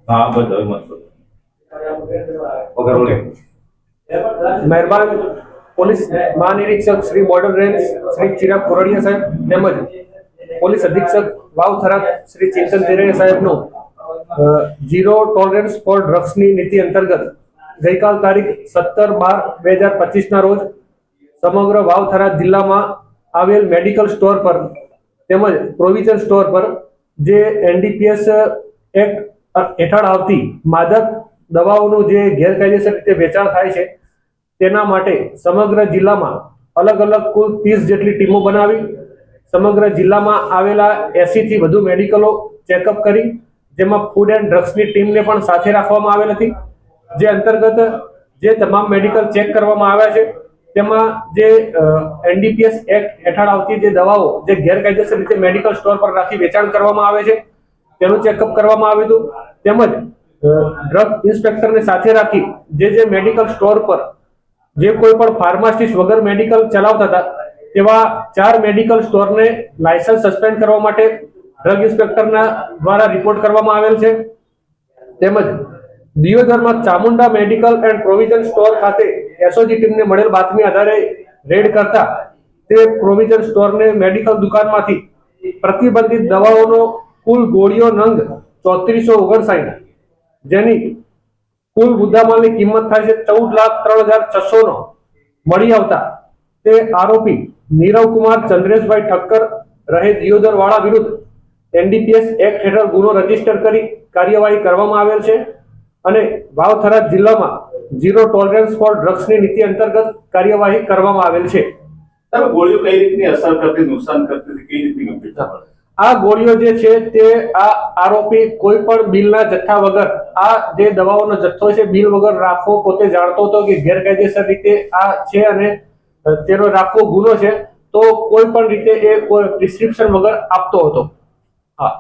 हाँ बस હવે મત ओके। મહેરબાન પોલીસ મહાનિરીક્ષક શ્રી બોર્ડર રેન્જ શ્રી ચિરાગ કોરડિયા સાહેબ તેમજ પોલીસ અધિક્ષક વાવ થરાદ શ્રી ચિંતન દેરૈયા સાહેબનું ઝીરો ટોલરન્સ ફોર ડ્રગ્સની નીતિ અંતર્ગત ગઈકાલ તારીખ 17/12/2025 ના રોજ સમગ્ર વાવ થરાદ જિલ્લામાં આવેલ મેડિકલ સ્ટોર પર તેમજ પ્રોવિઝન સ્ટોર પર જે એનડીપીએસ એક્ટ હેઠળ આવતી માદક દવાઓનું જે ગેરકાયદેસર રીતે વેચાણ થાય છે તેના માટે સમગ્ર જિલ્લામાં અલગ અલગ કુલ 30 જેટલી ટીમો બનાવી સમગ્ર જિલ્લામાં આવેલા 80 થી વધુ મેડિકલો ચેકઅપ કરી, જેમાં ફૂડ એન્ડ ડ્રગ્સની ટીમને પણ સાથે રાખવામાં આવેલ હતી, જે અંતર્ગત જે તમામ મેડિકલ ચેક કરવામાં આવ્યા છે તેમાં જે એનડીપીએસ એક્ટ હેઠળ આવતી જે દવાઓ જે ગેરકાયદેસર રીતે મેડિકલ સ્ટોર પર રાખી વેચાણ કરવામાં આવે છે તેનું ચેકઅપ કરવામાં આવ્યું હતું, તેમજ ડ્રગ ઇન્સ્પેક્ટરને સાથે રાખી જે મેડિકલ સ્ટોર પર જે કોઈ પણ ફાર્માસિસ્ટ વગર મેડિકલ ચલાવતા હતા તેવા 4 મેડિકલ સ્ટોરને લાયસન્સ સસ્પેન્ડ કરવા માટે ડ્રગ ઇન્સ્પેક્ટરના દ્વારા રિપોર્ટ કરવામાં આવેલ છે। તેમજ દિયોદરમાં Chamunda medical and provision store ખાતે એસઓજી ટીમને મળેલ બાતમી આધારે રેડ કરતા તે પ્રોવિઝન સ્ટોરને મેડિકલ દુકાનમાંથી પ્રતિબંધિત દવાઓનો કુલ ગોળીઓ નંગ 3459 જેની કુલ મુદ્દામાલની કિંમત થાય છે 14,03,600 નો મળી આવતા તે આરોપી નીરવ કુમાર ચંદ્રેશભાઈ ઠક્કર રહે દિયોદર વાળા વિરુદ્ધ એનડીપીએસ એક્ટ હેઠળ ગુનો રજીસ્ટર કરી કાર્યવાહી કરવામાં આવેલ છે અને વાવ થરાદ જિલ્લામાં ઝીરો ટોલરન્સ ફોર ડ્રગ્સની નીતિ અંતર્ગત કાર્યવાહી કરવામાં આવેલ છે। ગોળીઓ કઈ રીતની અસર કરતી નુકસાન કરતી કઈ રીતની ગંભીરતા પડે? આ ગોળીઓ જે છે તે આ આરોપી કોઈ પણ બિલના જથ્થા વગર આ જે દવાઓનો જથ્થો છે બિલ વગર રાખવો પોતે જાણતો હતો કે ગેરકાયદેસર રીતે આ છે અને તેનો રાખવો ગુનો છે, તો કોઈ પણ રીતે એ કોઈ પ્રિસ્ક્રિપ્શન વગર આપતો હતો। હા।